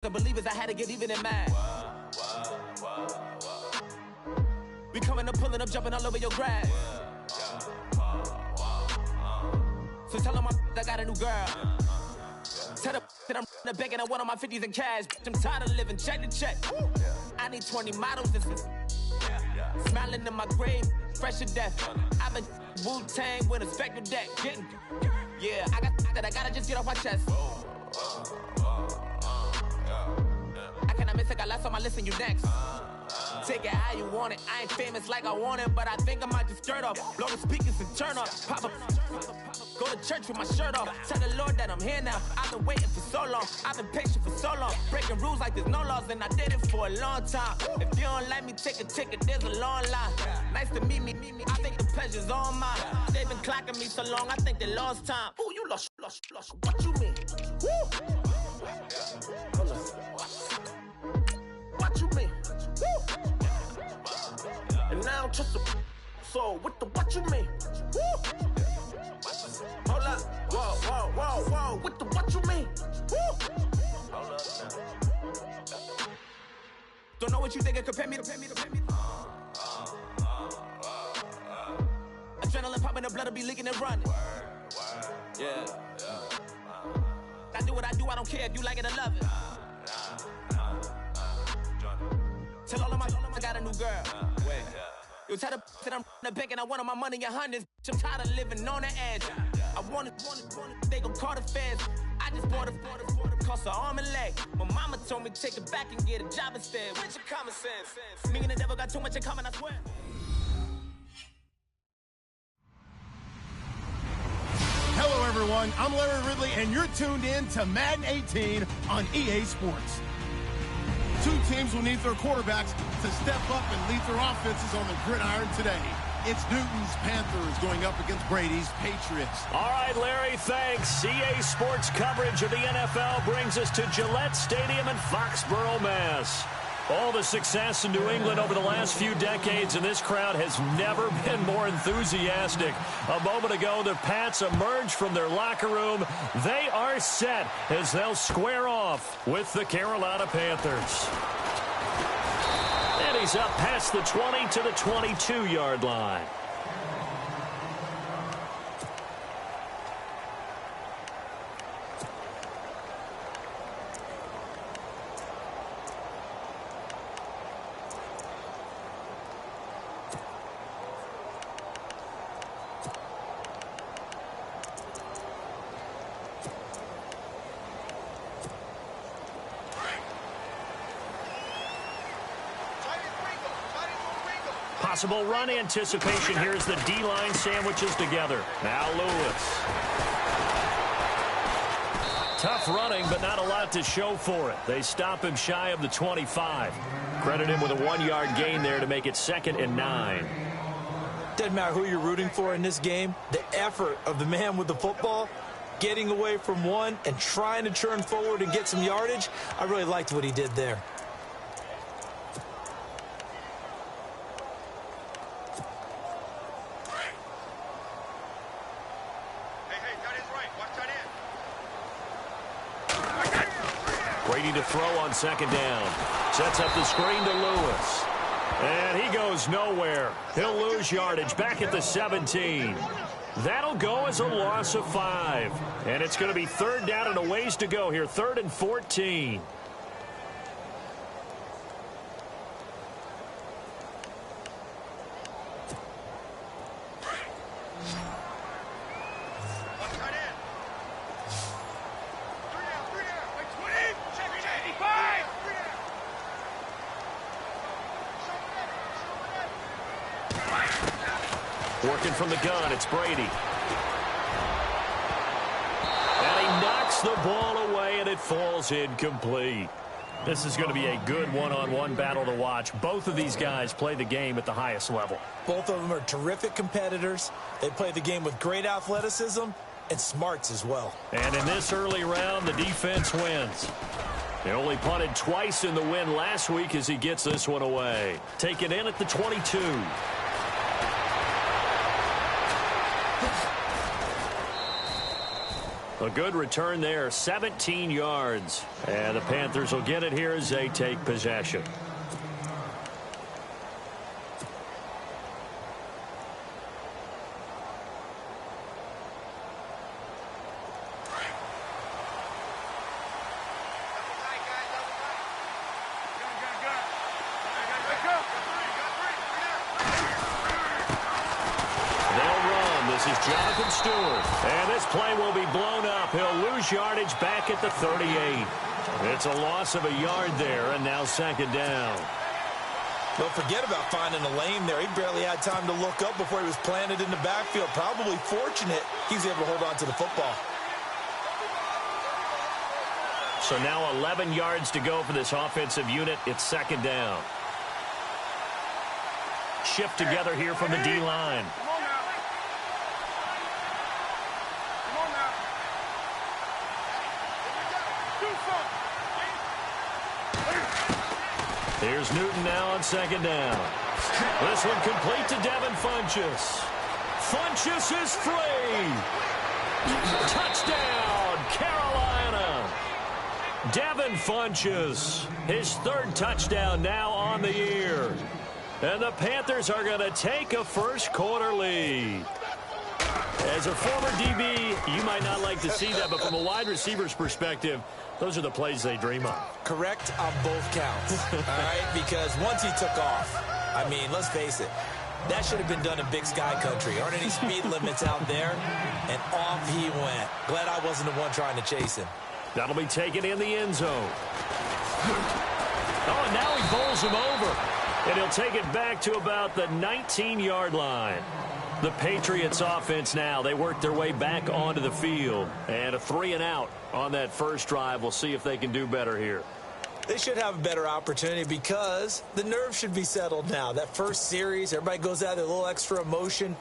the believers, I had to get even in mad. We coming up, pulling up, jumping all over your grass. So tell them I got a new girl. Tell them that I'm the bank and I want on my 50s in cash. I'm tired of living check to check. I need 20 models. This is smiling in my grave, fresh to death. I've been Wu-Tang with a spectral deck. Getting, yeah, I gotta just get off my chest. I cannot miss it, got last on my list and you next. Take it how you want it. I ain't famous like I want it, but I think I might just skirt off. Blow the speakers and turn up. Pop up. Go to church with my shirt off. Tell the Lord that I'm here now. I've been waiting for so long. I've been patient for so long. Breaking rules like there's no laws, and I did it for a long time. If you don't like me, take a ticket. There's a long line. Nice to meet me. I think the pleasure's all mine. They've been clocking me so long, I think they lost time. Ooh, you lost. What you mean? Woo! Hold up. What you mean? Woo! And now I'm just a so with the what you mean? Woo! Hold up. Whoa. With the what you mean? Woo! Hold up. Don't know what you think it compare me to. Adrenaline popping, the blood'll be leaking and running. Yeah. I do what I do, I don't care if you like it or love it. Tell all of my I got a new girl. Wait. You tell the that I'm the bank and I want all my money in hundreds. I'm tired of living on the edge. I want it, they gon' call the feds. I just bought it, cost an arm and leg. My mama told me take it back and get a job instead. Where's your common sense? Me and the devil got too much in common, I swear. Hello, everyone. I'm Larry Ridley, and you're tuned in to Madden 18 on EA Sports. Two teams will need their quarterbacks to step up and lead their offenses on the gridiron today. It's Newton's Panthers going up against Brady's Patriots. All right, Larry, thanks. EA Sports coverage of the NFL brings us to Gillette Stadium in Foxborough, Mass. All the success in New England over the last few decades, and this crowd has never been more enthusiastic. A moment ago, the Pats emerged from their locker room. They are set as they'll square off with the Carolina Panthers. And he's up past the 20 to the 22-yard line. Possible run anticipation. Here's the D-line sandwiches together. Now Lewis. Tough running, but not a lot to show for it. They stop him shy of the 25. Credit him with a 1-yard gain there to make it 2nd and 9. Doesn't matter who you're rooting for in this game. The effort of the man with the football, getting away from one and trying to turn forward and get some yardage, I really liked what he did there. Brady to throw on 2nd down. Sets up the screen to Lewis. And he goes nowhere. He'll lose yardage back at the 17. That'll go as a loss of 5. And it's going to be 3rd down and a ways to go here. 3rd and 14. Working from the gun, it's Brady. And he knocks the ball away, and it falls incomplete. This is going to be a good one-on-one battle to watch. Both of these guys play the game at the highest level. Both of them are terrific competitors. They play the game with great athleticism and smarts as well. And in this early round, the defense wins. They only punted twice in the win last week as he gets this one away. Taken in at the 22. A good return there, 17 yards. And the Panthers will get it here as they take possession. And this play will be blown up. He'll lose yardage back at the 38. It's a loss of a yard there, and now second down. Don't forget about finding a lane there. He barely had time to look up before he was planted in the backfield. Probably fortunate he was able to hold on to the football. So now 11 yards to go for this offensive unit. It's second down. Shift together here from the D-line. Here's Newton now on second down. This one complete to Devin Funchess. Funchess is free. Touchdown, Carolina. Devin Funchess, his third touchdown now on the year. And the Panthers are going to take a first quarter lead. As a former DB, you might not like to see that, but from a wide receiver's perspective, those are the plays they dream of. Correct on both counts, all right? Because once he took off, I mean, let's face it, that should have been done in Big Sky country. Aren't any speed limits out there? And off he went. Glad I wasn't the one trying to chase him. That'll be taken in the end zone. Oh, and now he bowls him over. And he'll take it back to about the 19-yard line. The Patriots offense now, they work their way back onto the field. And a 3-and-out on that first drive. We'll see if they can do better here. They should have a better opportunity because the nerves should be settled now. That first series, everybody goes out with a little extra emotion.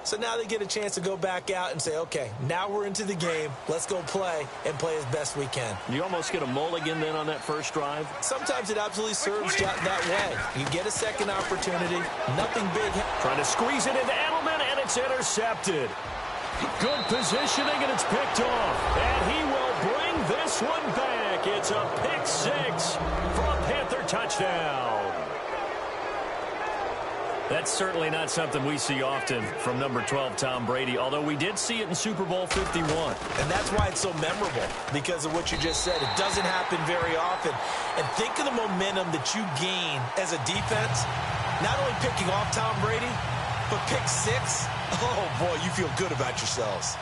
So now they get a chance to go back out and say, okay, now we're into the game. Let's go play and play as best we can. You almost get a mulligan then on that first drive? Sometimes it absolutely serves that way. You get a second opportunity, nothing big. Trying to squeeze it into Edelman, and it's intercepted. Good positioning, and it's picked off. And he will bring this one back. It's a pick six for a Panther touchdown. That's certainly not something we see often from number 12, Tom Brady, although we did see it in Super Bowl 51. And that's why it's so memorable, because of what you just said. It doesn't happen very often. And think of the momentum that you gain as a defense, not only picking off Tom Brady, but pick six. Oh, boy, you feel good about yourselves.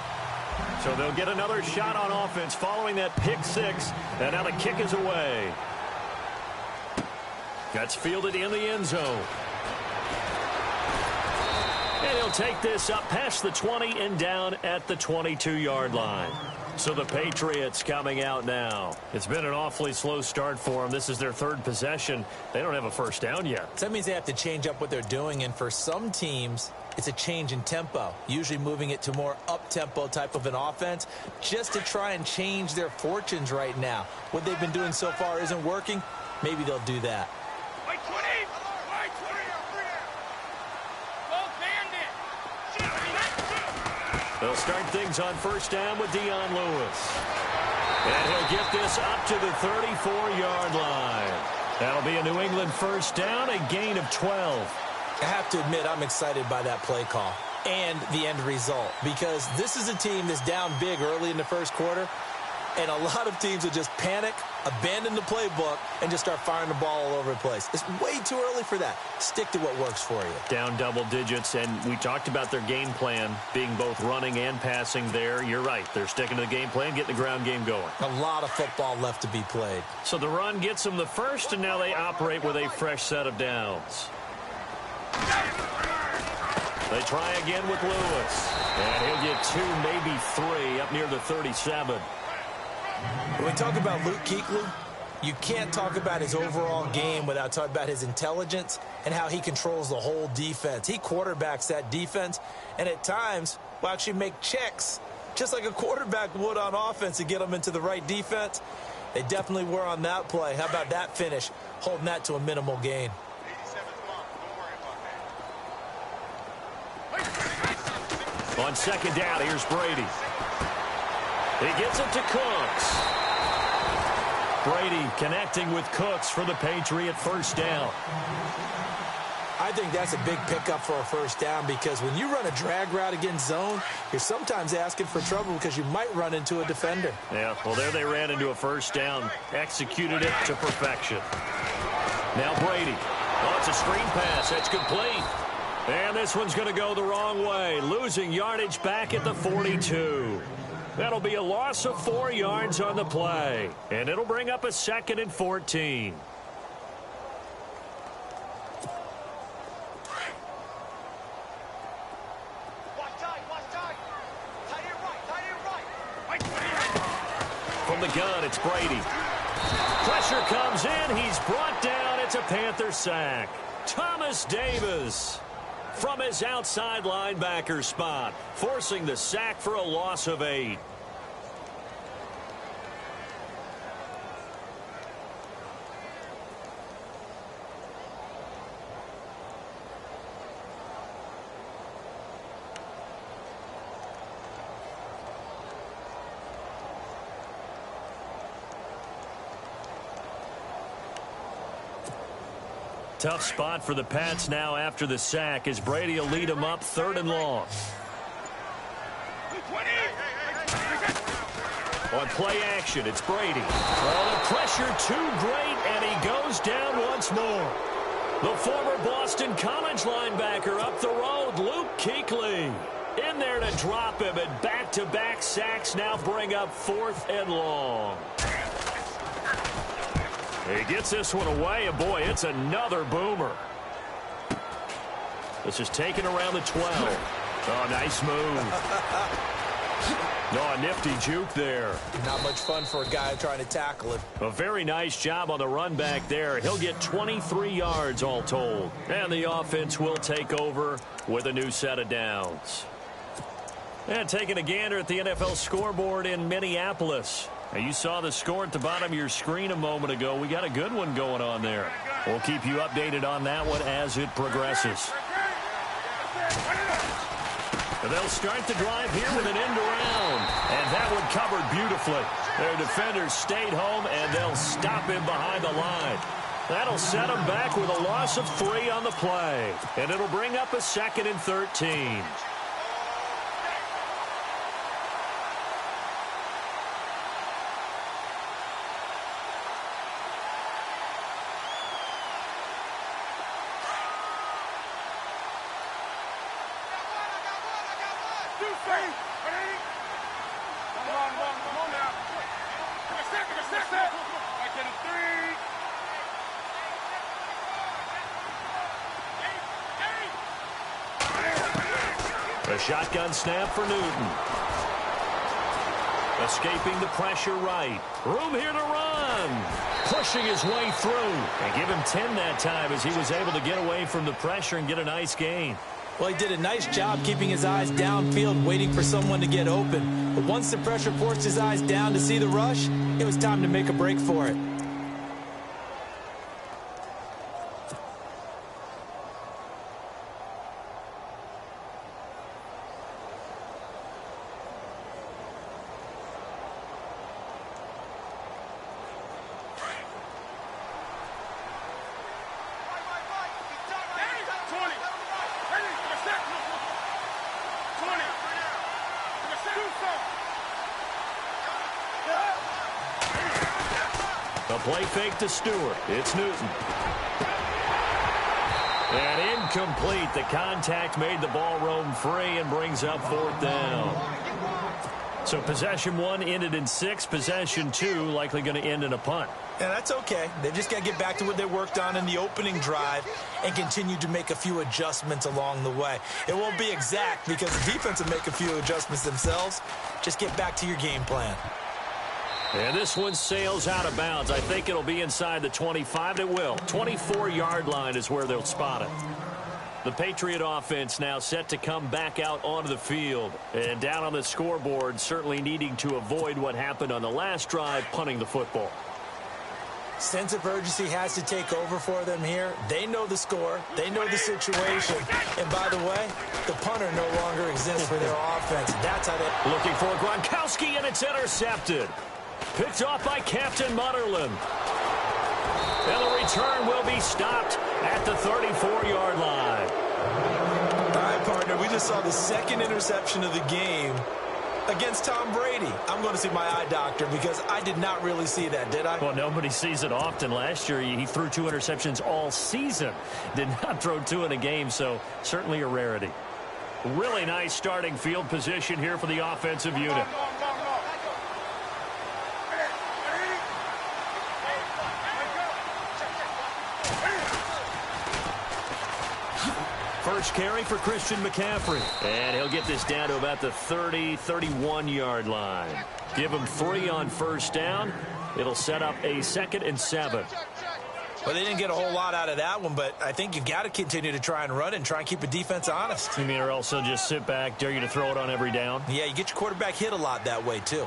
So they'll get another shot on offense following that pick six, and now the kick is away. That's fielded in the end zone. And he'll take this up past the 20 and down at the 22-yard line. So the Patriots coming out now. It's been an awfully slow start for them. This is their third possession. They don't have a first down yet. So that means they have to change up what they're doing. And for some teams, it's a change in tempo, usually moving it to more up-tempo type of an offense just to try and change their fortunes right now. What they've been doing so far isn't working. Maybe they'll do that. They'll start things on first down with Dion Lewis. And he'll get this up to the 34-yard line. That'll be a New England first down, a gain of 12. I have to admit, I'm excited by that play call and the end result, because this is a team that's down big early in the first quarter, and a lot of teams will just panic, abandon the playbook, and just start firing the ball all over the place. It's way too early for that. Stick to what works for you. Down double digits, and we talked about their game plan being both running and passing there. You're right. They're sticking to the game plan, getting the ground game going. A lot of football left to be played. So the run gets them the first, and now they operate with a fresh set of downs. They try again with Lewis. And he'll get 2, maybe 3, up near the 37. When we talk about Luke Kuechly, you can't talk about his overall game without talking about his intelligence and how he controls the whole defense. He quarterbacks that defense, and at times will actually make checks, just like a quarterback would on offense, to get them into the right defense. They definitely were on that play. How about that finish, holding that to a minimal gain. On second down, here's Brady. He gets it to Cooks. Brady connecting with Cooks for the Patriot first down. I think that's a big pickup for a first down because when you run a drag route against zone, you're sometimes asking for trouble because you might run into a defender. Yeah, well, there they ran into a first down. Executed it to perfection. Now Brady. Oh, it's a screen pass. That's complete. And this one's going to go the wrong way. Losing yardage back at the 42. That'll be a loss of 4 yards on the play. And it'll bring up a 2nd and 14. From the gun, it's Brady. Pressure comes in. He's brought down. It's a Panther sack. Thomas Davis from his outside linebacker spot, forcing the sack for a loss of 8. Tough spot for the Pats now after the sack as Brady will lead them up 3rd and long. On play action, it's Brady. Oh, the pressure too great, and he goes down once more. The former Boston College linebacker up the road, Luke Kuechly. In there to drop him, and back-to-back sacks now bring up 4th and long. He gets this one away, and boy, it's another boomer. This is taken around the 12. Oh, nice move. Oh, a nifty juke there. Not much fun for a guy trying to tackle it. A very nice job on the run back there. He'll get 23 yards all told. And the offense will take over with a new set of downs. And taking a gander at the NFL scoreboard in Minneapolis. Now, you saw the score at the bottom of your screen a moment ago. We got a good one going on there. We'll keep you updated on that one as it progresses. And they'll start the drive here with an end around. And that one covered beautifully. Their defenders stayed home, and they'll stop him behind the line. That'll set them back with a loss of 3 on the play. And it'll bring up a 2nd and 13. A shotgun snap for Newton. Escaping the pressure right. Room here to run. Pushing his way through. And give him 10 that time as he was able to get away from the pressure and get a nice gain. Well, he did a nice job keeping his eyes downfield, waiting for someone to get open. But once the pressure forced his eyes down to see the rush, it was time to make a break for it. A play fake to Stewart. It's Newton. And incomplete. The contact made the ball roam free and brings up 4th down. So possession 1 ended in 6. Possession 2 likely going to end in a punt. Yeah, that's okay. They just got to get back to what they worked on in the opening drive and continue to make a few adjustments along the way. It won't be exact because the defense will make a few adjustments themselves. Just get back to your game plan. And this one sails out of bounds. I think it'll be inside the 25. It will. 24-yard line is where they'll spot it. The Patriot offense now set to come back out onto the field. And down on the scoreboard, certainly needing to avoid what happened on the last drive, punting the football. Sense of urgency has to take over for them here. They know the score. They know the situation. And by the way, the punter no longer exists for their offense. That's how they... Looking for Gronkowski, and it's intercepted. Picked off by Captain Mutterland. And the return will be stopped at the 34-yard line. All right, partner, we just saw the second interception of the game against Tom Brady. I'm going to see my eye doctor because I did not really see that, did I? Well, nobody sees it often. Last year, he threw 2 interceptions all season. Did not throw 2 in a game, so certainly a rarity. Really nice starting field position here for the offensive unit. First carry for Christian McCaffrey. And he'll get this down to about the 30, 31-yard line. Give him 3 on first down. It'll set up a 2nd and 7. Well, they didn't get a whole lot out of that one, but I think you've got to continue to try and run and try and keep the defense honest. You mean, or else they'll just sit back, dare you to throw it on every down? Yeah, you get your quarterback hit a lot that way, too.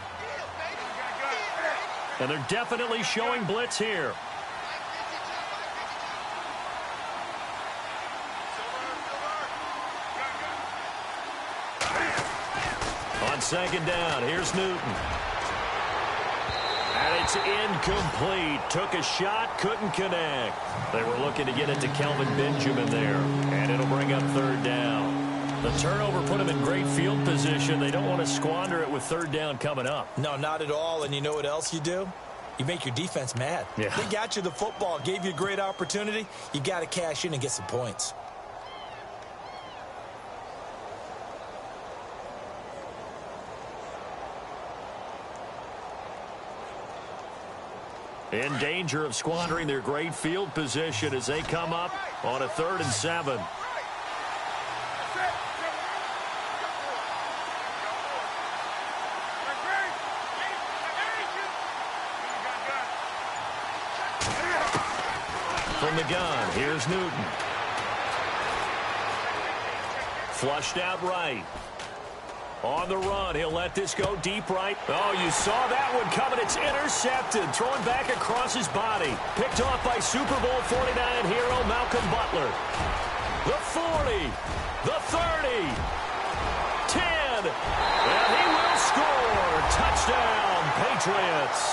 And they're definitely showing blitz here. On second down, here's Newton. And it's incomplete. Took a shot, couldn't connect. They were looking to get it to Kelvin Benjamin there. And it'll bring up 3rd down. The turnover put them in great field position. They don't want to squander it with 3rd down coming up. No, not at all. And you know what else you do? You make your defense mad. Yeah. They got you the football, gave you a great opportunity. You got to cash in and get some points. In danger of squandering their great field position as they come up on a 3rd and 7. From the gun, here's Newton. Flushed out right. On the run, he'll let this go deep right. Oh, you saw that one coming. It's intercepted. Thrown back across his body. Picked off by Super Bowl 49 hero Malcolm Butler. The 40. The 30. 10. And he will score. Touchdown, Patriots.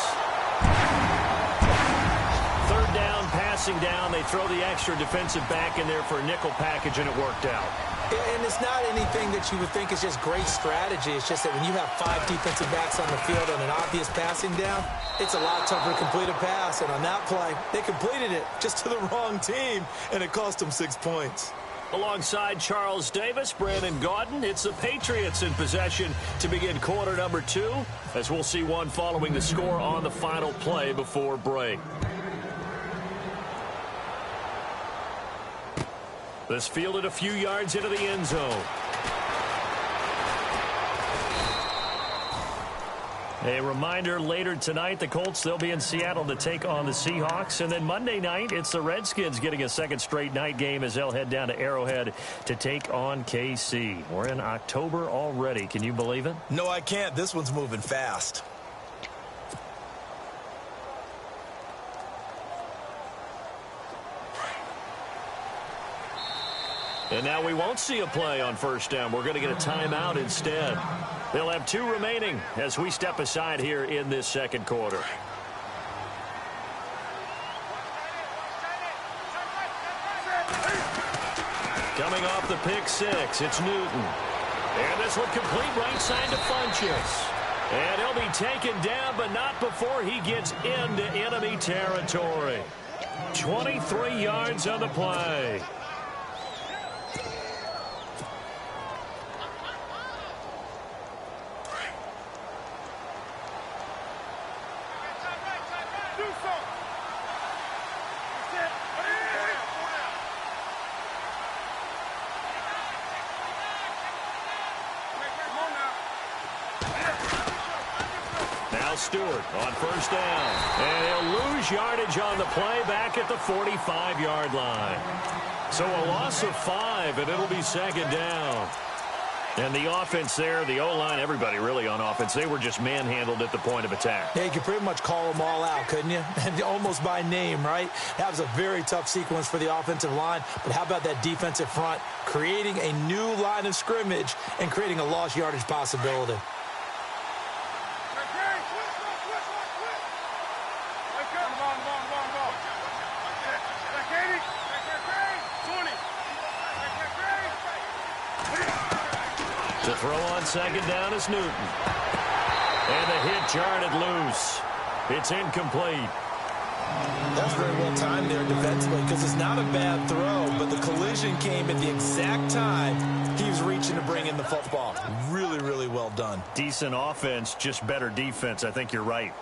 3rd down, passing down. They throw the extra defensive back in there for a nickel package, and it worked out. And it's not anything that you would think is just great strategy. It's just that when you have 5 defensive backs on the field and an obvious passing down, it's a lot tougher to complete a pass. And on that play, they completed it just to the wrong team, and it cost them 6 points. Alongside Charles Davis, Brandon Gaudin, it's the Patriots in possession to begin quarter number 2, as we'll see one following the score on the final play before break. This fielded a few yards into the end zone. A reminder, later tonight, the Colts, they'll be in Seattle to take on the Seahawks. And then Monday night, it's the Redskins getting a 2nd straight night game as they'll head down to Arrowhead to take on KC. We're in October already. Can you believe it? No, I can't. This one's moving fast. And now we won't see a play on first down. We're going to get a timeout instead. They'll have 2 remaining as we step aside here in this 2nd quarter. Coming off the pick 6, it's Newton. And this one complete right side to Funchess. And he'll be taken down, but not before he gets into enemy territory. 23 yards on the play. Stewart on first down. And he'll lose yardage on the play back at the 45-yard line. So a loss of 5, and it'll be 2nd down. And the offense there, the O-line, everybody really on offense, they were just manhandled at the point of attack. Yeah, you could pretty much call them all out, couldn't you? And almost by name, right? That was a very tough sequence for the offensive line. But how about that defensive front creating a new line of scrimmage and creating a lost yardage possibility? To throw on second down is Newton. And the hit jarred loose. It's incomplete. That's very well timed there defensively because it's not a bad throw, but the collision came at the exact time he was reaching to bring in the football. Really, really well done. Decent offense, just better defense. I think you're right.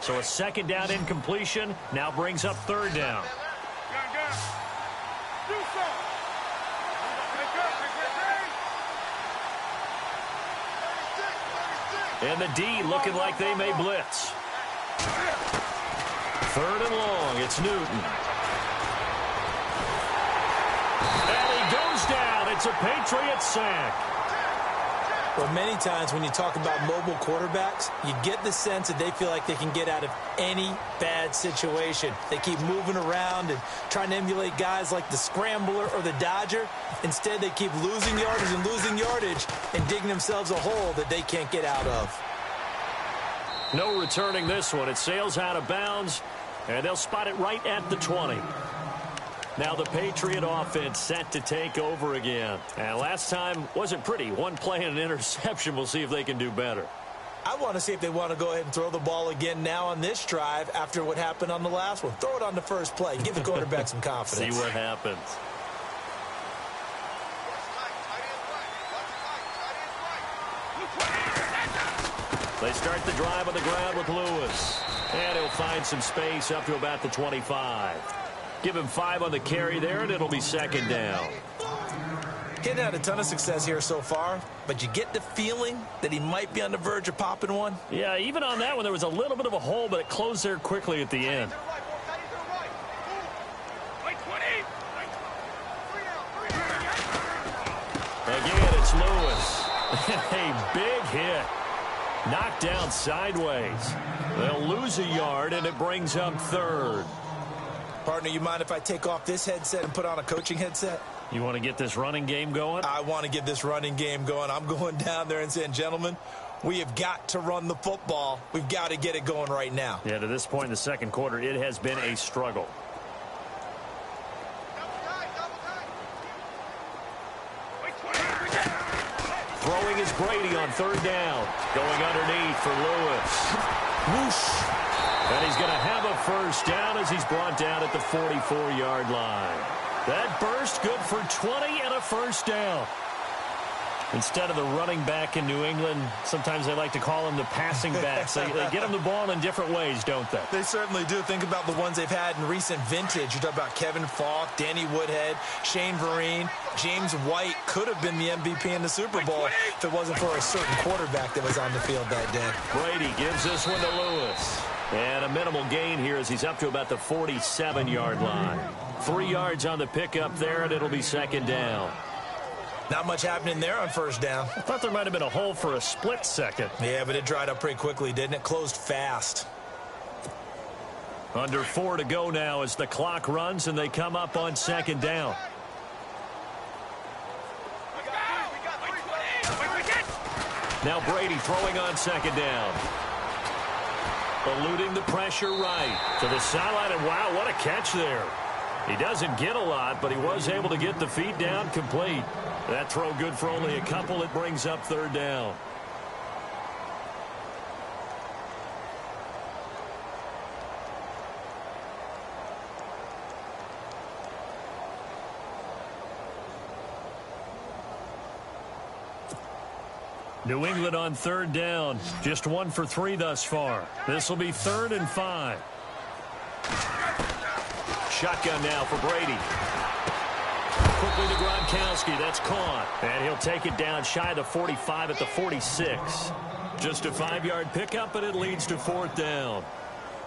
So a second down incompletion now brings up third down. And the D looking like they may blitz. Third and long, it's Newton. And he goes down. It's a Patriots sack. Well, many times when you talk about mobile quarterbacks, you get the sense that they feel like they can get out of any bad situation. They keep moving around and trying to emulate guys like the Scrambler or the Dodger. Instead, they keep losing yardage and digging themselves a hole that they can't get out of. No returning this one. It sails out of bounds, and they'll spot it right at the 20. Now the Patriot offense set to take over again. And last time wasn't pretty. One play and an interception. We'll see if they can do better. I want to see if they want to go ahead and throw the ball again now on this drive after what happened on the last one. Throw it on the first play. Give the quarterback some confidence. See what happens. They start the drive on the ground with Lewis. And he'll find some space up to about the 25. Give him 5 on the carry there, and it'll be second down. Getting had a ton of success here so far, but you get the feeling that he might be on the verge of popping one. Yeah, even on that one, there was a little bit of a hole, but it closed there quickly at the end. Again, it's Lewis. A big hit. Knocked down sideways. They'll lose a yard, and it brings up third. Partner, you mind if I take off this headset and put on a coaching headset? You want to get this running game going? I want to get this running game going. I'm going down there and saying, gentlemen, we have got to run the football. We've got to get it going right now. Yeah, to this point in the second quarter, it has been a struggle. Throwing is Brady on third down. Going underneath for Lewis. Whoosh. And he's going to have a first down as he's brought down at the 44-yard line. That burst good for 20 and a first down. Instead of the running back in New England, sometimes they like to call them the passing backs. They get them the ball in different ways, don't they? They certainly do. Think about the ones they've had in recent vintage. You talk about Kevin Falk, Danny Woodhead, Shane Vereen. James White could have been the MVP in the Super Bowl if it wasn't for a certain quarterback that was on the field that day. Brady gives this one to Lewis. And a minimal gain here as he's up to about the 47-yard line. 3 yards on the pickup there, and it'll be second down. Not much happening there on first down. I thought there might have been a hole for a split second. Yeah, but it dried up pretty quickly, didn't it? Closed fast. Under 4 to go now as the clock runs, and they come up on second down. Now Brady throwing on second down. Eluding the pressure right to the sideline, and wow, what a catch there. He doesn't get a lot, but he was able to get the feet down complete. That throw good for only a couple. It brings up third down. New England on third down. Just 1 for 3 thus far. This will be 3rd and 5. Shotgun now for Brady. Quickly to Gronkowski. That's caught. And he'll take it down shy of the 45 at the 46. Just a 5-yard pickup, and it leads to 4th down.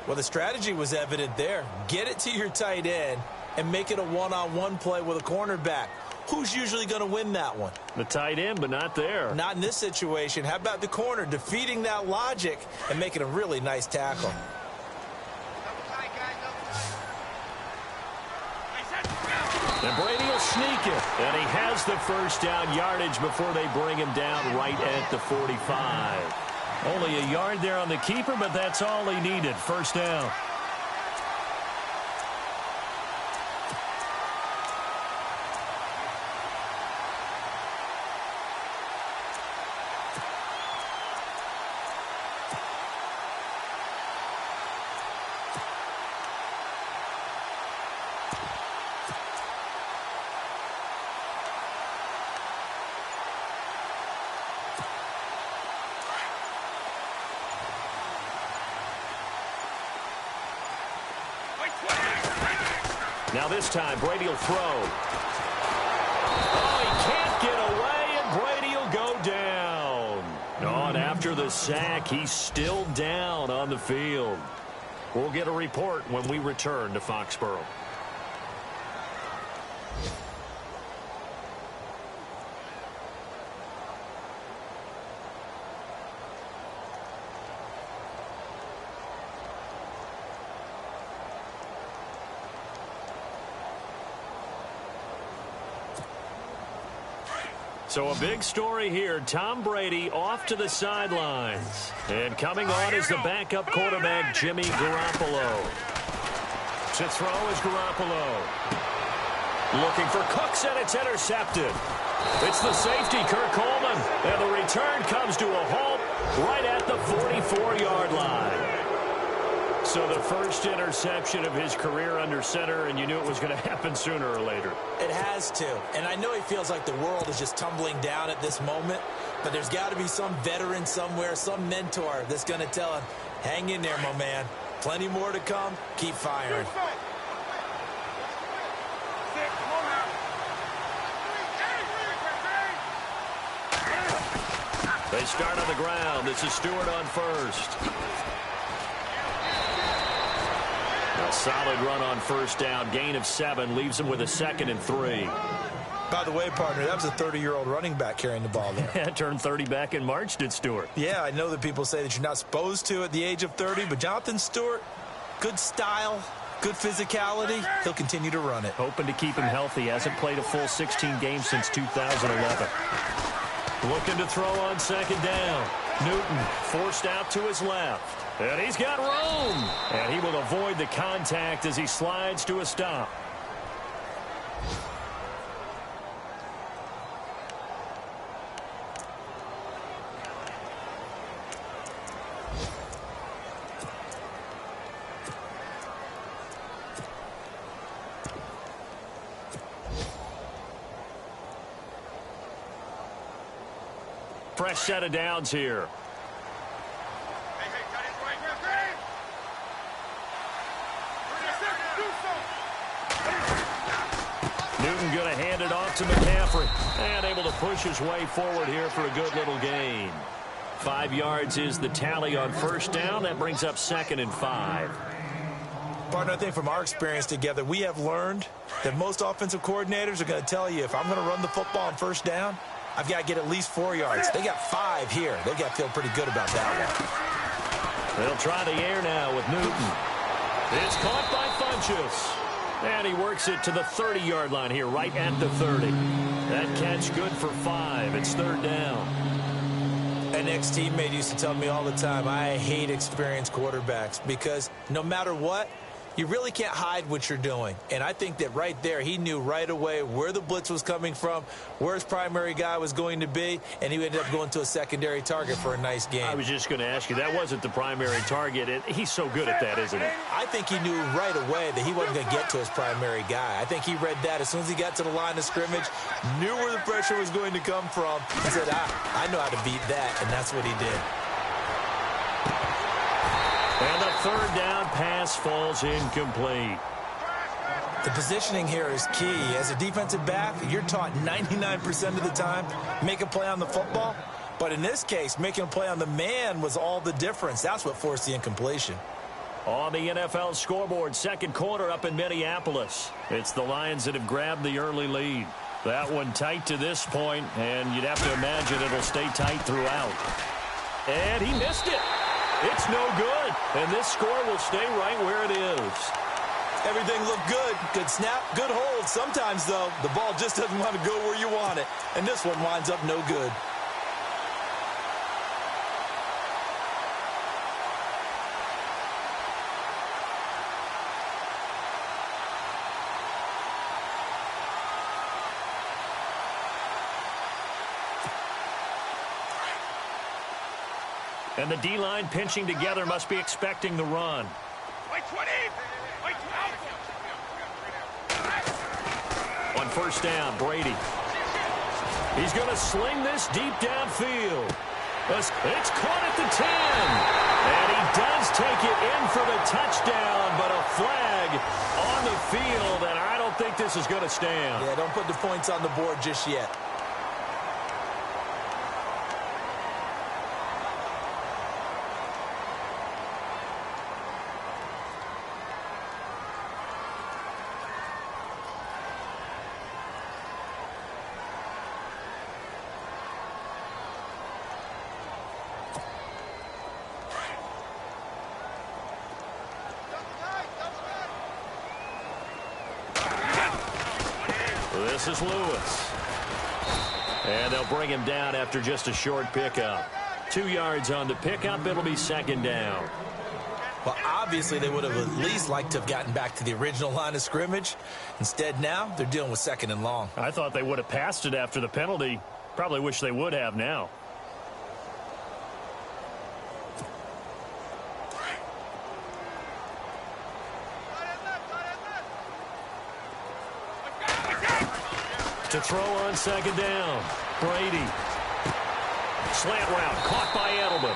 Well, the strategy was evident there. Get it to your tight end and make it a one-on-one play with a cornerback. Who's usually going to win that one? The tight end, but not there. Not in this situation. How about the corner defeating that logic and making a really nice tackle? And Brady will sneak it. And he has the first down yardage before they bring him down right at the 45. Only a yard there on the keeper, but that's all he needed. First down. Now this time, Brady will throw. Oh, he can't get away, and Brady will go down. Oh, and after the sack, he's still down on the field. We'll get a report when we return to Foxborough. So a big story here. Tom Brady off to the sidelines. And coming on is the backup quarterback, Jimmy Garoppolo. To throw is Garoppolo. Looking for Cooks, and it's intercepted. It's the safety, Kirk Coleman. And the return comes to a halt right at the 44-yard line. So the first interception of his career under center, and you knew it was going to happen sooner or later. It has to. And I know he feels like the world is just tumbling down at this moment, but there's got to be some veteran somewhere, some mentor that's going to tell him, hang in there, my man. Plenty more to come. Keep firing. They start on the ground. This is Stewart on first. A solid run on first down. Gain of 7 leaves him with a 2nd and 3. By the way, partner, that was a 30-year-old running back carrying the ball there. Yeah, turned 30 back in March, did Stewart. Yeah, I know that people say that you're not supposed to at the age of 30, but Jonathan Stewart, good style, good physicality. He'll continue to run it. Hoping to keep him healthy. Hasn't played a full 16 games since 2011. Looking to throw on second down. Newton forced out to his left. And he's got room. And he will avoid the contact as he slides to a stop. Fresh set of downs here. Newton going to hand it off to McCaffrey. And able to push his way forward here for a good little gain. 5 yards is the tally on first down. That brings up 2nd and 5. Partner, I think from our experience together, we have learned that most offensive coordinators are going to tell you, if I'm going to run the football on first down, I've got to get at least 4 yards. They got 5 here. They've got to feel pretty good about that one. They'll try the air now with Newton. It's caught by Funchess. And he works it to the 30-yard line here, right at the 30. That catch good for 5. It's 3rd down. An ex-teammate used to tell me all the time, I hate experienced quarterbacks because no matter what, you really can't hide what you're doing. And I think that right there, he knew right away where the blitz was coming from, where his primary guy was going to be, and he ended up going to a secondary target for a nice game. I was just going to ask you, that wasn't the primary target. He's so good at that, isn't he? I think he knew right away that he wasn't going to get to his primary guy. I think he read that as soon as he got to the line of scrimmage, knew where the pressure was going to come from, and said, I know how to beat that, and that's what he did. And the 3rd down pass falls incomplete. The positioning here is key. As a defensive back, you're taught 99% of the time, make a play on the football. But in this case, making a play on the man was all the difference. That's what forced the incompletion. On the NFL scoreboard, second quarter up in Minneapolis. It's the Lions that have grabbed the early lead. That one tight to this point, and you'd have to imagine it'll stay tight throughout. And he missed it. It's no good. And this score will stay right where it is. Everything looked good. Good snap, good hold. Sometimes, though, the ball just doesn't want to go where you want it. And this one winds up no good. And the D-line pinching together must be expecting the run. On first down, Brady. He's going to sling this deep downfield. It's caught at the 10. And he does take it in for the touchdown, but a flag on the field, and I don't think this is going to stand. Yeah, don't put the points on the board just yet. This is Lewis. And they'll bring him down after just a short pickup. 2 yards on the pickup. It'll be second down. Well, obviously they would have at least liked to have gotten back to the original line of scrimmage. Instead, now they're dealing with second and long. I thought they would have passed it after the penalty. Probably wish they would have now. To throw on second down, Brady. Slant route, caught by Edelman.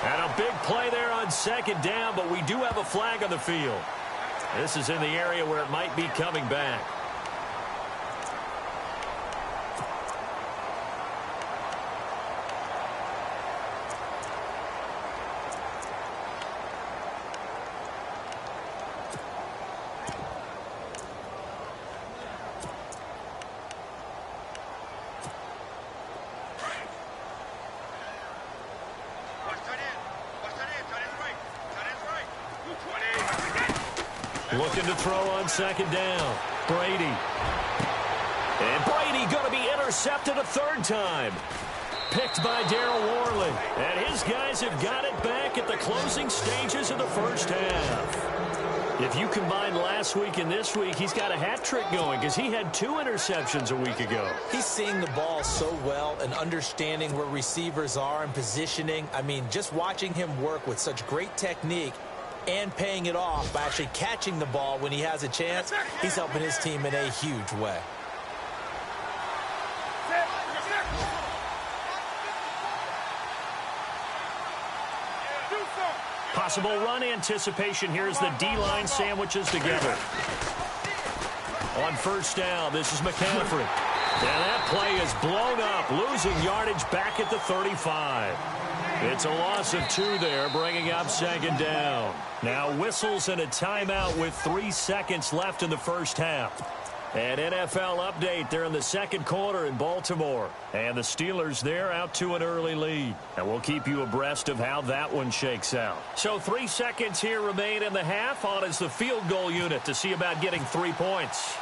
And a big play there on second down, but we do have a flag on the field. This is in the area where it might be coming back. Looking to throw on second down. Brady. And Brady going to be intercepted a third time. Picked by Darryl Worley. And his guys have got it back at the closing stages of the first half. If you combine last week and this week, he's got a hat trick going because he had 2 interceptions a week ago. He's seeing the ball so well and understanding where receivers are and positioning. I mean, just watching him work with such great technique and paying it off by actually catching the ball when he has a chance, he's helping his team in a huge way. Possible run anticipation here as the D-line sandwiches together. On first down, this is McCaffrey. And that play is blown up, losing yardage back at the 35. It's a loss of 2 there, bringing up second down. Now whistles and a timeout with 3 seconds left in the first half. An NFL update there in the second quarter in Baltimore. And the Steelers there out to an early lead. And we'll keep you abreast of how that one shakes out. So 3 seconds here remain in the half. On is the field goal unit to see about getting 3 points.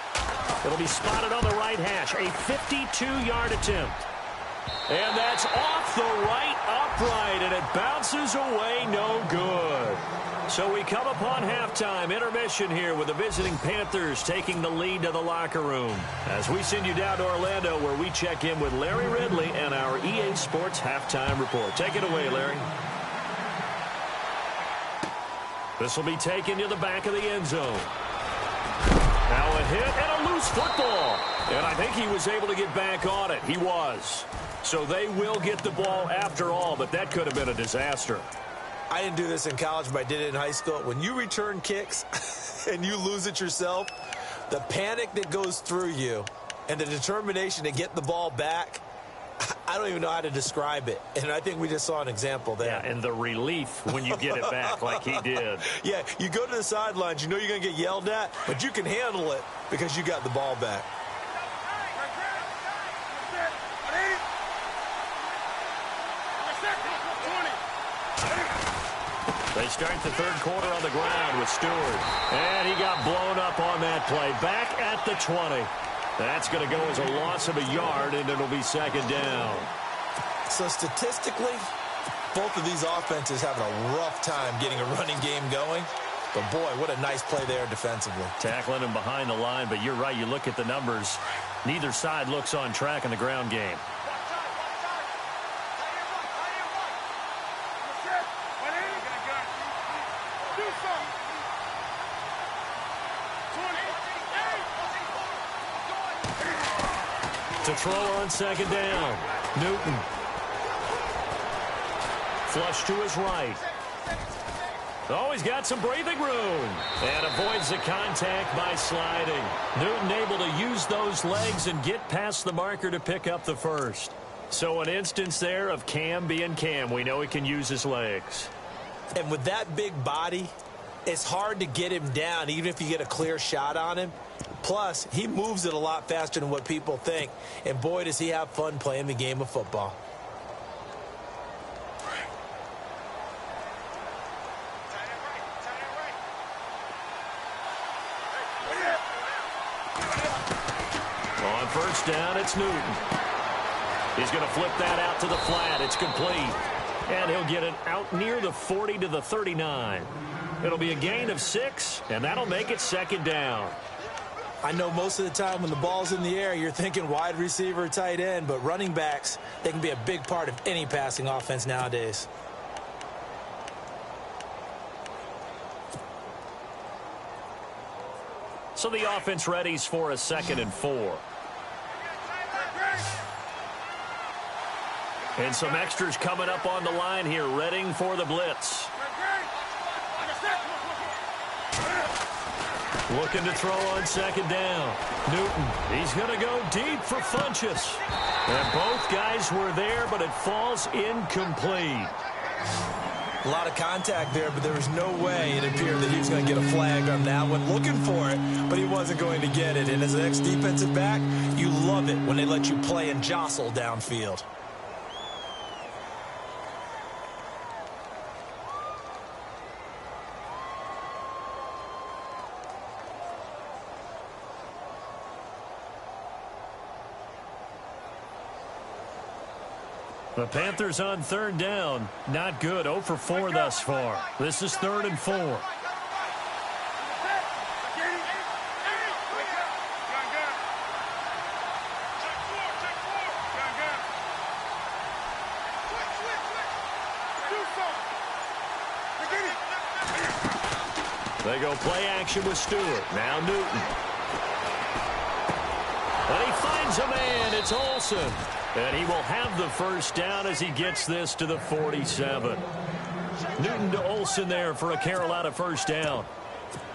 It'll be spotted on the right hash. A 52-yard attempt. And that's off the right upright, and it bounces away no good. So we come upon halftime intermission here with the visiting Panthers taking the lead to the locker room as we send you down to Orlando where we check in with Larry Ridley and our EA Sports halftime report. Take it away, Larry. This will be taken to the back of the end zone. Now a hit and a loose football. And I think he was able to get back on it. He was. So they will get the ball after all, but that could have been a disaster. I didn't do this in college, but I did it in high school. When you return kicks and you lose it yourself, the panic that goes through you and the determination to get the ball back, I don't even know how to describe it, and I think we just saw an example there. Yeah, and the relief when you get it back like he did. Yeah, you go to the sidelines, you know you're going to get yelled at, but you can handle it because you got the ball back. They start the third quarter on the ground with Stewart. And he got blown up on that play. Back at the 20. That's going to go as a loss of a yard, and it'll be second down. So statistically, both of these offenses having a rough time getting a running game going. But, boy, what a nice play there defensively. Tackling him behind the line, but you're right. You look at the numbers. Neither side looks on track in the ground game. To throw on second down. Newton. Flush to his right. Oh, he's got some breathing room. And avoids the contact by sliding. Newton able to use those legs and get past the marker to pick up the first. So an instance there of Cam being Cam. We know he can use his legs. And with that big body, it's hard to get him down, even if you get a clear shot on him. Plus, he moves it a lot faster than what people think. And boy, does he have fun playing the game of football. On first down, it's Newton. He's going to flip that out to the flat. It's complete. And he'll get it out near the 40 to the 39. It'll be a gain of 6, and that'll make it second down. I know most of the time when the ball's in the air, you're thinking wide receiver, tight end, but running backs, they can be a big part of any passing offense nowadays. So the offense readies for a 2nd and 4. And some extras coming up on the line here, readying for the blitz. Looking to throw on second down. Newton, he's going to go deep for Funchess. And both guys were there, but it falls incomplete. A lot of contact there, but there was no way it appeared that he was going to get a flag on that one. Looking for it, but he wasn't going to get it. And as an ex-defensive back, you love it when they let you play and jostle downfield. The Panthers on third down. Not good. 0 for 4 thus far. This is 3rd and 4. They go play action with Stewart. Now Newton. And he finds a man. It's Olsen. And he will have the first down as he gets this to the 47. Newton to Olsen there for a Carolina first down.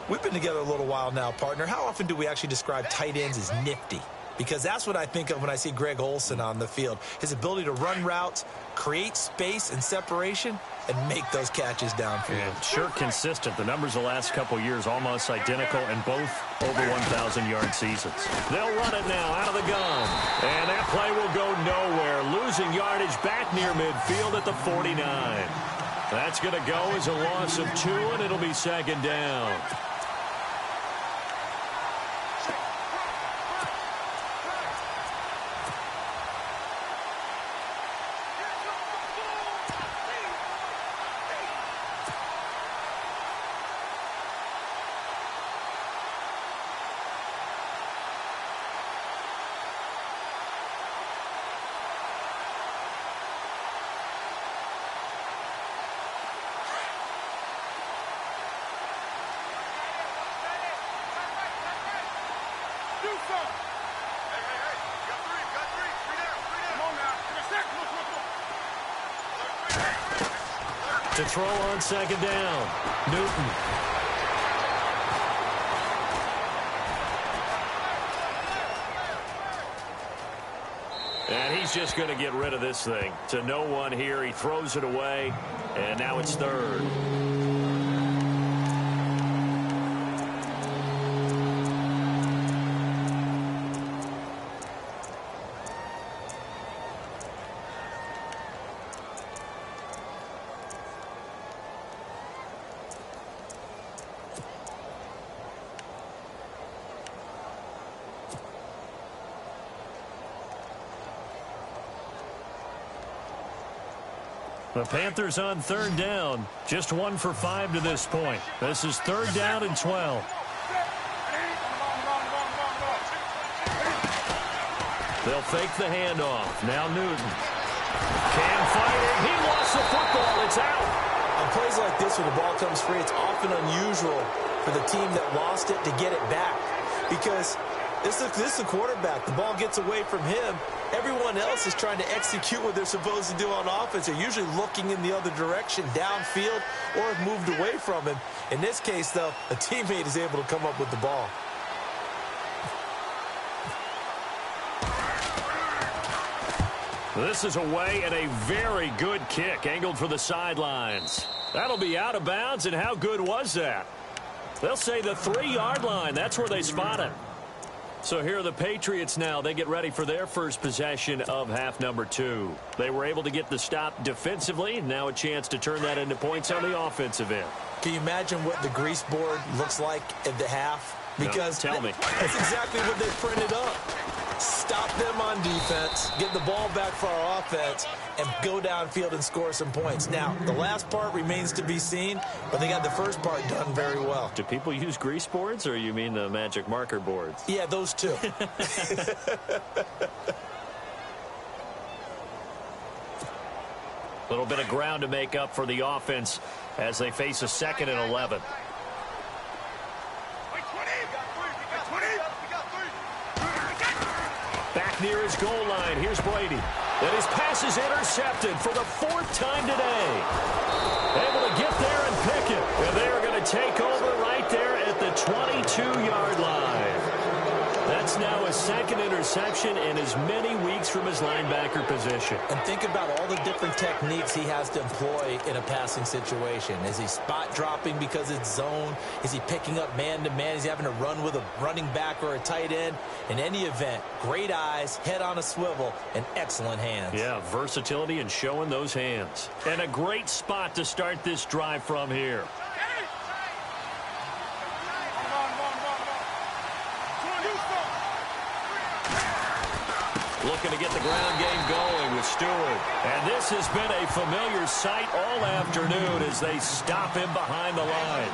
We've been together a little while now, partner. How often do we actually describe tight ends as nifty? Because that's what I think of when I see Greg Olsen on the field. His ability to run routes, create space and separation, and make those catches downfield. And sure consistent. The numbers the last couple years almost identical, and both over 1,000-yard seasons. They'll run it now out of the gun. And that play will go nowhere. Losing yardage back near midfield at the 49. That's going to go as a loss of 2, and it'll be second down. To throw on second down, Newton. And he's he's just going to get rid of this thing. To no one here. He throws it away, and now it's third. The Panthers on third down. Just 1 for 5 to this point. This is third down and 12. They'll fake the handoff. Now Newton. Can fight it. He lost the football. It's out. On plays like this where the ball comes free, it's often unusual for the team that lost it to get it back. Because this is a quarterback. The ball gets away from him. Everyone else is trying to execute what they're supposed to do on offense. They're usually looking in the other direction, downfield, or have moved away from him. In this case, though, a teammate is able to come up with the ball. This is away and a very good kick, angled for the sidelines. That'll be out of bounds, and how good was that? They'll say the 3-yard line. That's where they spot it. So here are the Patriots now. They get ready for their first possession of half number 2. They were able to get the stop defensively. Now a chance to turn that into points on the offensive end. Can you imagine what the grease board looks like at the half? Because no, tell me. That's exactly what they printed up. Stop them on defense, get the ball back for our offense, and go downfield and score some points. Now, the last part remains to be seen, but they got the first part done very well. Do people use grease boards, or you mean the magic marker boards? Yeah, those two. Little bit of ground to make up for the offense as they face a 2nd and 11. Back near his goal line. Here's Brady. And his pass is intercepted for the 4th time today. Able to get there and pick it. And they are going to take over right there at the 22-yard line. That's now his 2nd interception in as many weeks from his linebacker position. And think about all the different techniques he has to employ in a passing situation. Is he spot dropping because it's zone? Is he picking up man-to-man? Is he having to run with a running back or a tight end? In any event, great eyes, head on a swivel, and excellent hands. Yeah, versatility and showing those hands. And a great spot to start this drive from here. Looking to get the ground game going with Stewart. And this has been a familiar sight all afternoon as they stop him behind the line.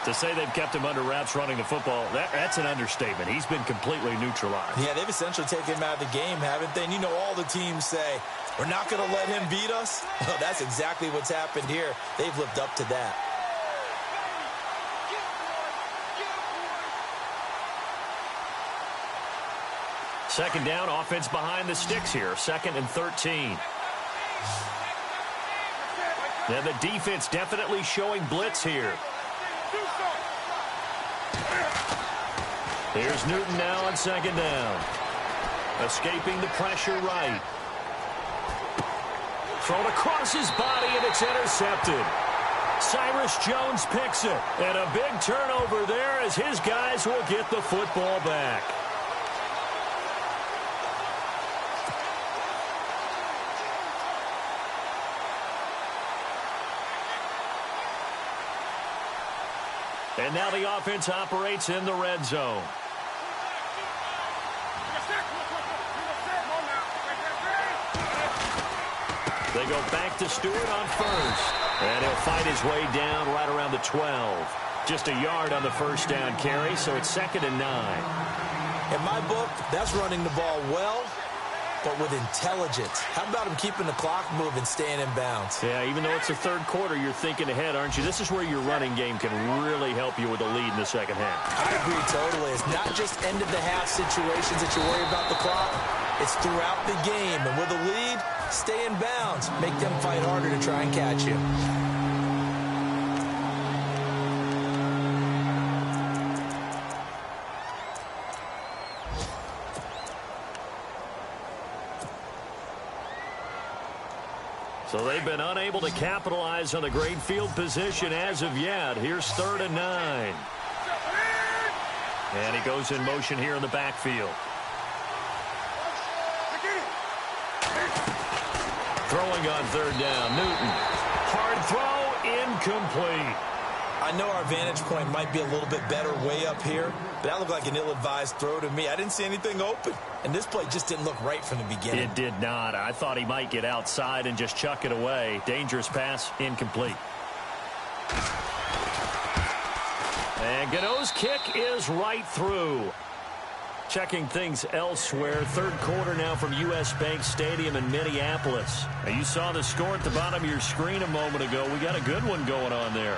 To say they've kept him under wraps running the football, that's an understatement. He's been completely neutralized. Yeah, they've essentially taken him out of the game, haven't they? And you know all the teams say, we're not going to let him beat us. Well, that's exactly what's happened here. They've lived up to that. Second down, offense behind the sticks here. 2nd and 13. And the defense definitely showing blitz here. Here's Newton now on 2nd down. Escaping the pressure right. Thrown across his body, and it's intercepted. Cyrus Jones picks it. And a big turnover there as his guys will get the football back. And now the offense operates in the red zone. They go back to Stewart on first. And he'll fight his way down right around the 12. Just a yard on the first down carry, so it's 2nd and 9. In my book, that's running the ball well, but with intelligence. How about him keeping the clock moving, staying in bounds? Yeah, even though it's the 3rd quarter, you're thinking ahead, aren't you? This is where your running game can really help you with a lead in the 2nd half. I agree totally. It's not just end-of-the-half situations that you worry about the clock. It's throughout the game. And with a lead, stay in bounds. Make them fight harder to try and catch you. So they've been unable to capitalize on the great field position as of yet. Here's 3rd and 9. And he goes in motion here in the backfield. Throwing on 3rd down, Newton. Hard throw, incomplete. I know our vantage point might be a little bit better way up here, but that looked like an ill-advised throw to me. I didn't see anything open, and this play just didn't look right from the beginning. It did not. I thought he might get outside and just chuck it away. Dangerous pass, incomplete. And Gano's kick is right through. Checking things elsewhere. 3rd quarter now from U.S. Bank Stadium in Minneapolis. Now you saw the score at the bottom of your screen a moment ago. We got a good one going on there.